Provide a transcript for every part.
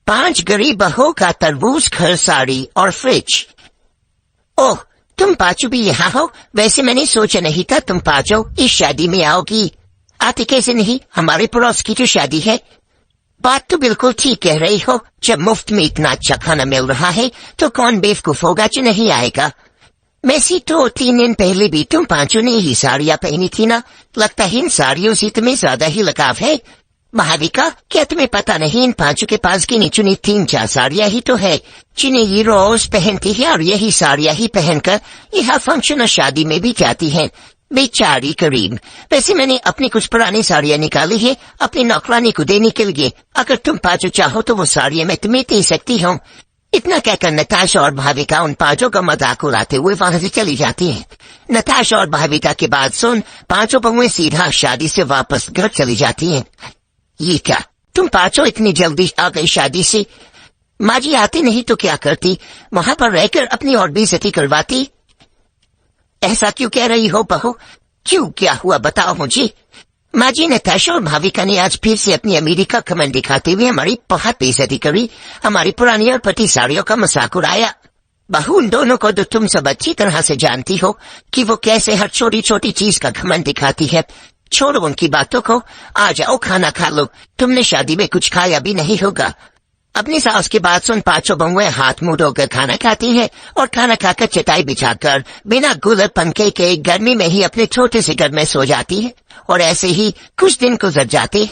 5 गरीब बहू का तरबूज, घर, साड़ी और फ्रिज। ओह, तुम पांचों भी यहाँ हो? वैसे मैंने सोचा नहीं था तुम पांचों इस शादी में आओगी। आते कैसे नहीं? हमारे पड़ोस की तो शादी है। बात तो बिल्कुल ठीक कह रही हो। जब मुफ्त में इतना अच्छा खाना मिल रहा है तो कौन बेवकूफ होगा जो नहीं आएगा। वैसे तो 3 दिन पहले भी तुम पांचों ने ही साड़ियाँ पहनी थी ना। लगता है इन साड़ियों से तुम्हें ज्यादा ही लगाव है। महाविका, क्या तुम्हें पता नहीं इन पांचों के पास गिनी चुनी 3-4 साड़ियाँ ही तो है जिन्हें ये रोज पहनती है, और यही साड़ियाँ ही पहनकर यह फंक्शन और शादी में भी जाती हैं। बेचारी करीम। वैसे मैंने अपनी कुछ पुरानी साड़ियाँ निकाली है अपनी नौकरानी को देने के लिए। अगर तुम पांचों चाहो तो वो साड़ियाँ मैं तुम्हें दे सकती हूँ। इतना कहकर नताशा और भाविका उन पांचों का मजाक उड़ाते हुए वहां से चली जाती हैं। नताशा और भाविका की बात सुन पांचों बहुएं सीधा शादी से वापस घर चली जाती हैं। ये क्या, तुम पांचों इतनी जल्दी आ गई शादी से? माँ जी आती नहीं तो क्या करती, वहां पर रहकर अपनी और बेइज्जती करवाती। ऐसा क्यों कह रही हो बहू? क्यों, क्या हुआ बताओ मुझे। माँ जी, नताशा और भाविका ने आज फिर से अपनी अमीरी का कमेंट दिखाते हुए हमारी बहुत बेइज्जती करी। हमारी पुरानी और पटी साड़ियों का मजाक उड़ाया। बहू, उन दोनों को तो तुम सब अच्छी तरह से जानती हो कि वो कैसे हर छोटी छोटी चीज का घमंड दिखाती है। छोड़ो उनकी बातों को, आ जाओ खाना खा लो। तुमने शादी में कुछ खाया भी नहीं होगा। अपनी सास की बात सुन पांचों बहुएं हाथ मुंह धोकर खाना खाती हैं और खाना खाकर चटाई बिछाकर बिना गुलर पंखे के गर्मी में ही अपने छोटे से घर में सो जाती है। और ऐसे ही कुछ दिन गुजर जाते।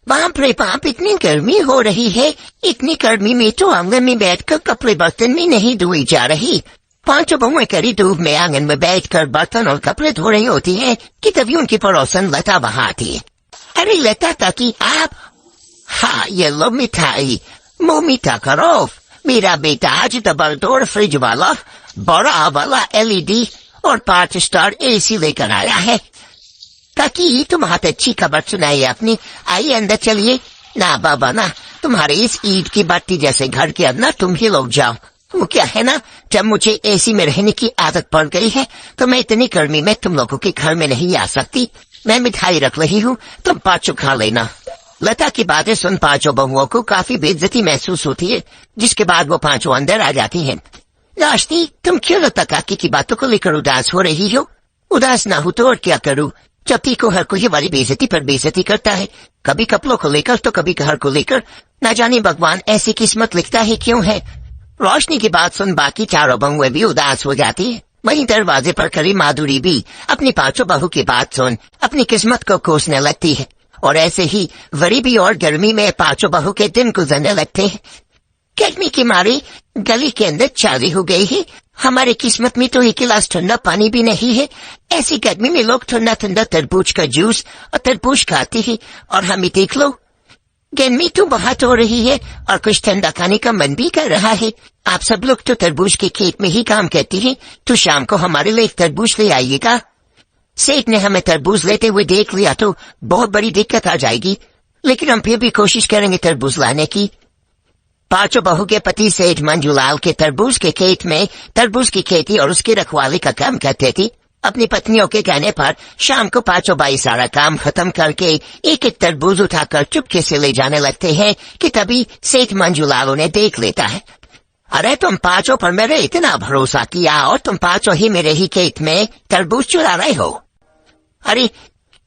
बाप रे बाप, इतनी गर्मी हो रही है। इतनी गर्मी में तो आंगन में बैठकर कपड़े बर्तन में नहीं धोई जा रही। पांचों बहुएं कड़ी धूप में आंगन में बैठकर बर्तन और कपड़े धो रही होती हैं कि तभी उनकी पड़ोसन लता वहां आती है। अरे लता काकी आप? हाँ, ये लो मिठाई, मुंह मीठा करो। मेरा बेटा आज डबल फ्रिज वाला बड़ा वाला LED और 5 स्टार AC लेकर आया है। काकी, तुम हाथ अच्छी खबर सुनाई अपनी। आइए अंदर चलिए। ना बाबा ना, तुम्हारे इस ईद की बत्ती जैसे घर के अंदर तुम ही लोग जाओ। वो क्या है ना, जब मुझे AC में रहने की आदत पड़ गई है तो मैं इतनी गर्मी में तुम लोगों के घर में नहीं आ सकती। मैं मिठाई रख रही हूँ, तुम पांचों खा लेना। लता की बातें सुन पांचों बहुओं को काफी बेइज्जती महसूस होती है, जिसके बाद वो पांचों अंदर आ जाती हैं। राशनी, तुम क्यों लता काकी की बातों को लेकर उदास हो रही हो? उदास ना हो तो और क्या करूँ, जब को हर कोई हमारी बेइज्जती पर बेइज्जती करता है। कभी कपड़ों को लेकर तो कभी घर को लेकर। न जाने भगवान ऐसी किस्मत लिखता है क्यों है। रोशनी की बात सुन बाकी चारों बहुएं भी उदास हो जाती है। वहीं दरवाजे पर खड़ी माधुरी भी अपनी पांचों बहू की बात सुन अपनी किस्मत को कोसने लगती है। और ऐसे ही गरीबी और गर्मी में पांचों बहू के दिन गुजरने लगते हैं। गर्मी की मारी गली के अंदर चाली हो गई है। हमारे किस्मत में तो एक गिलास ठंडा पानी भी नहीं है। ऐसी गर्मी में लोग ठंडा ठंडा तरबूज का जूस और तरबूज खाते हैं, और हमें देख लो, गर्मी तो बहुत हो रही है और कुछ ठंडा खाने का मन भी कर रहा है। आप सब लोग तो तरबूज के खेत में ही काम करते हैं, तो शाम को हमारे लिए तरबूज ले आइएगा। सेठ ने हमें तरबूज लेते हुए देख लिया तो बहुत बड़ी दिक्कत आ जाएगी, लेकिन हम फिर भी कोशिश करेंगे तरबूज लाने की। पांचों बहू के पति सेठ मंजूलाल के तरबूज के खेत में तरबूज की खेती और उसकी रखवाली का काम करते थे। अपनी पत्नियों के कहने पर शाम को पांचों भाई सारा काम खत्म करके एक एक तरबूज उठाकर चुपके से ले जाने लगते हैं कि तभी सेठ मंजूलाल उन्हें देख लेता है। अरे तुम पांचों पर मेरे इतना भरोसा किया और तुम पांचों ही मेरे ही खेत में तरबूज चुरा रहे हो। अरे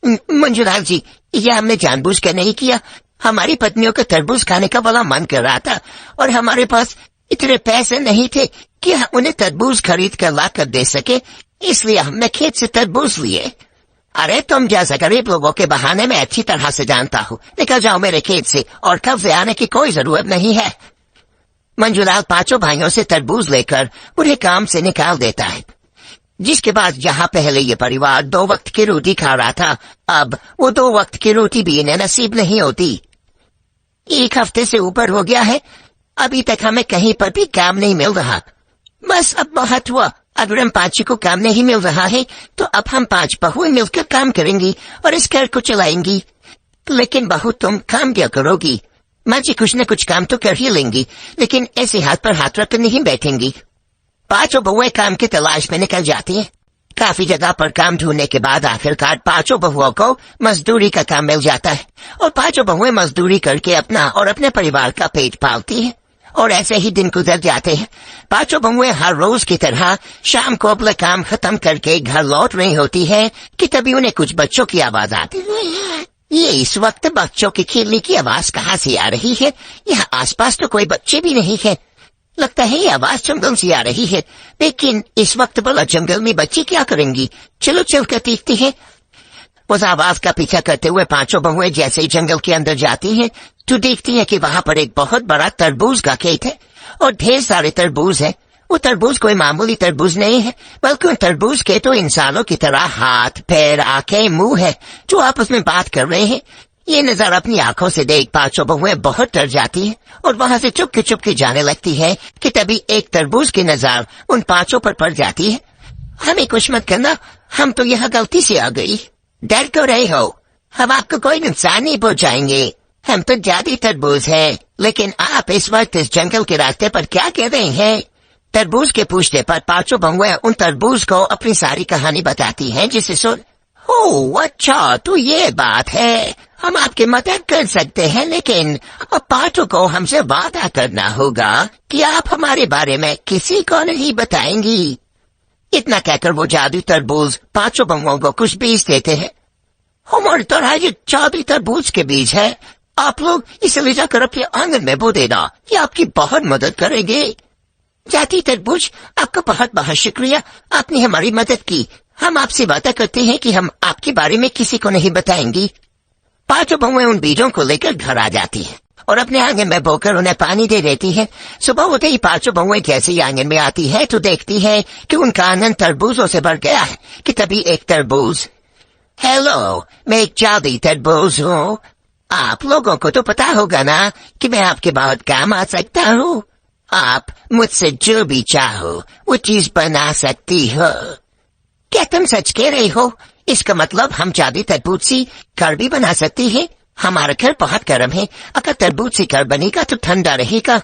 मंजूलाल जी, यह हमने जानबूझकर नहीं किया। हमारी पत्नियों को तरबूज खाने का बड़ा मन कर रहा था और हमारे पास इतने पैसे नहीं थे कि उन्हें तरबूज खरीद कर ला कर दे सके, इसलिए हमने खेत से तरबूज लिए। अरे तुम जैसा गरीब लोगों के बहाने में अच्छी तरह से जानता हूँ। निकल जाओ मेरे खेत से, और कब से आने की कोई जरूरत नहीं है। मंजूलाल पांचों भाइयों से तरबूज लेकर उन्हें काम से निकाल देता है। जिसके बाद जहाँ पहले ये परिवार 2 वक्त की रोटी खा रहा था, अब वो 2 वक्त की रोटी भी इन्हें नसीब नहीं होती। 1 हफ्ते से ऊपर हो गया है, अभी तक हमें कहीं पर भी काम नहीं मिल रहा। बस अब बहुत हुआ, अगर हम पांचों को काम नहीं मिल रहा है तो अब हम 5 बहुएं मिलकर काम करेंगी और इस घर को चलाएंगी। लेकिन बहू, तुम काम क्या करोगी? माँ जी कुछ न कुछ काम तो कर ही लेंगी, लेकिन ऐसे हाथ पर हाथ रखकर नहीं बैठेंगी। पांचों बहुएं काम की तलाश में निकल जाती हैं। काफी जगह पर काम ढूंढने के बाद आखिरकार पांचों बहुओं को मजदूरी का काम मिल जाता है और पांचों बहुएं मजदूरी करके अपना और अपने परिवार का पेट पालती है। और ऐसे ही दिन गुजर जाते हैं। पांचों बहुएं हर रोज की तरह शाम को अपना काम खत्म करके घर लौट रही होती है कि तभी उन्हें कुछ बच्चों की आवाज आती है। ये इस वक्त बच्चों के खेलने की आवाज कहाँ से आ रही है? यहाँ आसपास तो कोई बच्चे भी नहीं है। लगता है ये आवाज जंगल से आ रही है, लेकिन इस वक्त भला जंगल में बच्चे क्या करेंगी? चलो चलकर देखते हैं। उस आवाज का पीछा करते हुए पांचों बहुएं जैसे ही जंगल के अंदर जाती हैं तो देखती है कि वहां पर एक बहुत बड़ा तरबूज का खेत है और ढेर सारे तरबूज है। वो तरबूज कोई मामूली तरबूज नहीं है, बल्कि उन तरबूज के तो इंसानों की तरह हाथ, पैर, आंखें, मुंह है जो आपस में बात कर रहे हैं। ये नजारा अपनी आंखों से देख पांचों बहुएं बहुत डर जाती है और वहां से चुपके जाने लगती है कि तभी एक तरबूज की नजर उन पांचों पर पड़ जाती है। हमें कुछ मत करना, हम तो यहाँ गलती से आ गई। डर क्यों रहे हो? हम आपको कोई नुकसान नहीं पहुँचाएंगे। हम तो जादी तरबूज है, लेकिन आप इस वक्त इस जंगल के रास्ते पर क्या कह रहे हैं? तरबूज के पूछने पर पांचों बहुएं उन तरबूज को अपनी सारी कहानी बताती हैं, जिसे सुन। ओह अच्छा, तो ये बात है। हम आपकी मदद कर सकते हैं, लेकिन अब पांचों को हमसे वादा करना होगा कि आप हमारे बारे में किसी को नहीं बताएंगी। इतना कहकर वो जादू तरबूज पांचों बहुओं को कुछ बीज देते हैं। हमारी तरह ये जादू तरबूज के बीज है, आप लोग इसे ले जाकर अपने आंगन में बो देना, ये आपकी बहुत मदद करेंगे। जाती तरबूज, आपका बहुत बहुत शुक्रिया, आपने हमारी मदद की। हम आपसे वादा करते हैं कि हम आपके बारे में किसी को नहीं बताएंगी। पांचों बहुएं उन बीजों को लेकर घर आ जाती हैं और अपने आंगन में बोकर उन्हें पानी दे देती है। सुबह होते ही पांचों बहुएं जैसे ही आंगन में आती है तो देखती है कि उनका आंगन तरबूजों से भर गया है कि तभी एक तरबूज, हेलो, मैं एक जादू तरबूज हूँ। आप लोगों को तो पता होगा ना कि मैं आपके बहुत काम आ सकता हूँ। आप मुझसे जो भी चाहो वो चीज बना सकती हो। क्या तुम सच कह रहे हो? इसका मतलब हम जादू तरबूज से घर भी बना सकते हैं। हमारा घर बहुत गर्म है, अगर तरबूज से घर बनेगा तो ठंडा रहेगा।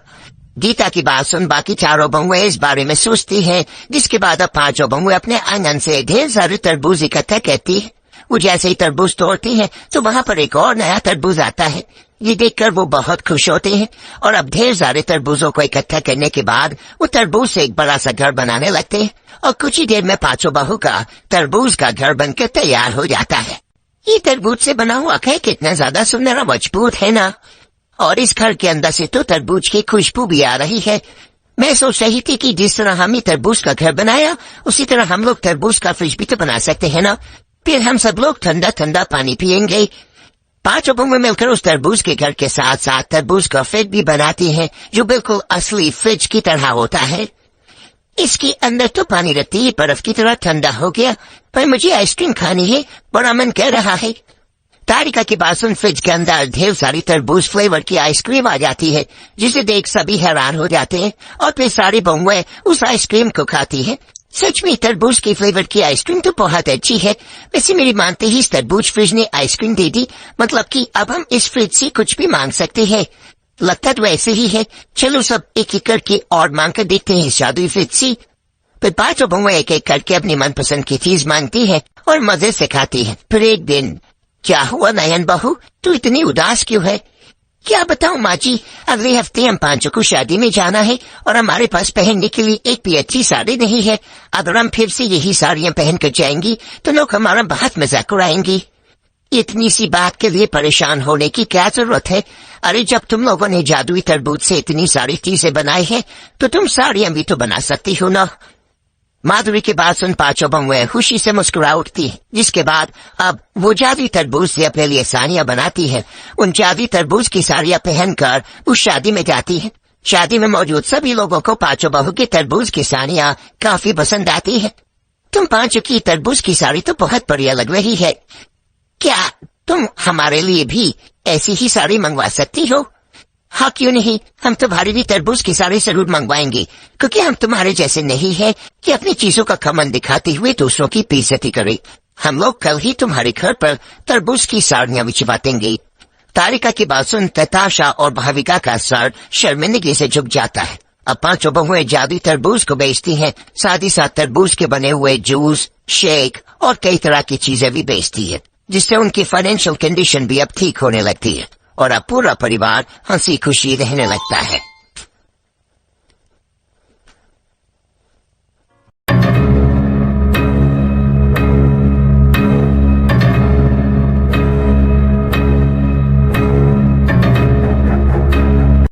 गीता की बात सुन बाकी चारों बहुएं इस बारे में सोचती हैं, जिसके बाद अब पांचों बहुएं अपने आंगन से ढेर सारे तरबूज इकट्ठा करती है। वो जैसे ही तरबूज तोड़ती है तो वहां पर एक और नया तरबूज आता है। ये देखकर वो बहुत खुश होते हैं और अब ढेर सारे तरबूजों को इकट्ठा करने के बाद वो तरबूज से एक बड़ा सा घर बनाने लगते हैं और कुछ ही देर में पांचों बहू का तरबूज का घर बनकर तैयार हो जाता है। ये तरबूज से बना हुआ घर कितना ज्यादा सुंदर और मजबूत है ना, और इस घर के अंदर से तो तरबूज की खुशबू भी आ रही है। मैं सोच रही थी कि जिस तरह हमने तरबूज का घर बनाया उसी तरह हम लोग तरबूज का फ्रिज भी तो बना सकते हैं ना, फिर हम सब लोग ठंडा ठंडा पानी पियेंगे। पांचों बहुएं मिलकर उस तरबूज के घर के साथ साथ तरबूज का फ्रिज भी बनाती हैं, जो बिल्कुल असली फ्रिज की तरह होता है। इसके अंदर तो पानी रखती ही बर्फ की तरह ठंडा हो गया, पर मुझे आइसक्रीम खानी है, बड़ा मन कर रहा है। तारिका की बात सुन फ्रिज के अंदर ढेर सारी तरबूज फ्लेवर की आइसक्रीम आ जाती है, जिसे देख सभी हैरान हो जाते हैं और फिर सारी बहुएं उस आइसक्रीम को खाती हैं। सच में तरबूज की फ्लेवर की आइसक्रीम तो बहुत अच्छी है। वैसे मेरी मानते ही इस तरबूज फ्रिज ने आइसक्रीम दे दी, मतलब कि अब हम इस फ्रिज से कुछ भी मांग सकते हैं। लगता तो ऐसे ही है। चलो सब एक एक करके और मांग कर देखते हैं इस जादुई फ्रिज से। फिर पांचों बहुएं एक एक करके अपनी मनपसंद की चीज मांगती है और मजे से खाती है। फिर एक दिन, क्या हुआ नयन बहू, तू इतनी उदास क्यों है? क्या बताऊं माँ जी, अगले हफ्ते हम पांचों को शादी में जाना है और हमारे पास पहनने के लिए एक भी अच्छी साड़ी नहीं है। अगर हम फिर से यही साड़ियां पहन कर जाएंगी तो लोग हमारा बहुत मजाक उड़ाएंगी। इतनी सी बात के लिए परेशान होने की क्या जरूरत है? अरे जब तुम लोगों ने जादुई तरबूज से इतनी सारी चीजें बनाई है तो तुम साड़ियां भी तो बना सकती हो ना। माधुरी की बात सुन पांचों बहुएं खुशी से मुस्कुरा उठती है, जिसके बाद अब वो जादुई तरबूज से अपने लिए साड़ियां बनाती है। उन जादुई तरबूज की साड़ियां पहनकर उस शादी में जाती है। शादी में मौजूद सभी लोगों को पांचों बहू की तरबूज की साड़ियां काफी पसंद आती है। तुम पांचों की तरबूज की साड़ी तो बहुत बढ़िया लग रही है, क्या तुम हमारे लिए भी ऐसी ही साड़ी मंगवा सकती हो? हाँ क्यों नहीं, हम तुम्हारी भी तरबूज की साड़ी जरूर मंगवाएंगे, क्योंकि हम तुम्हारे जैसे नहीं है कि अपनी चीजों का घमंड दिखाते हुए दूसरों की बेइज्जती करें। हम लोग कल ही तुम्हारे घर पर तरबूज की साड़ियां बिछवाएंगे। तारिका की बात सुन नताशा और भाविका का सर शर्मिंदगी से झुक जाता है अब पांचों बहुएं जादुई तरबूज को बेचती हैं, साथ ही साथ तरबूज के बने हुए जूस, शेक और कई तरह की चीजें भी बेचती है, जिससे उनकी फाइनेंशियल कंडीशन भी अब ठीक होने लगती है और अब पूरा परिवार हंसी खुशी रहने लगता है।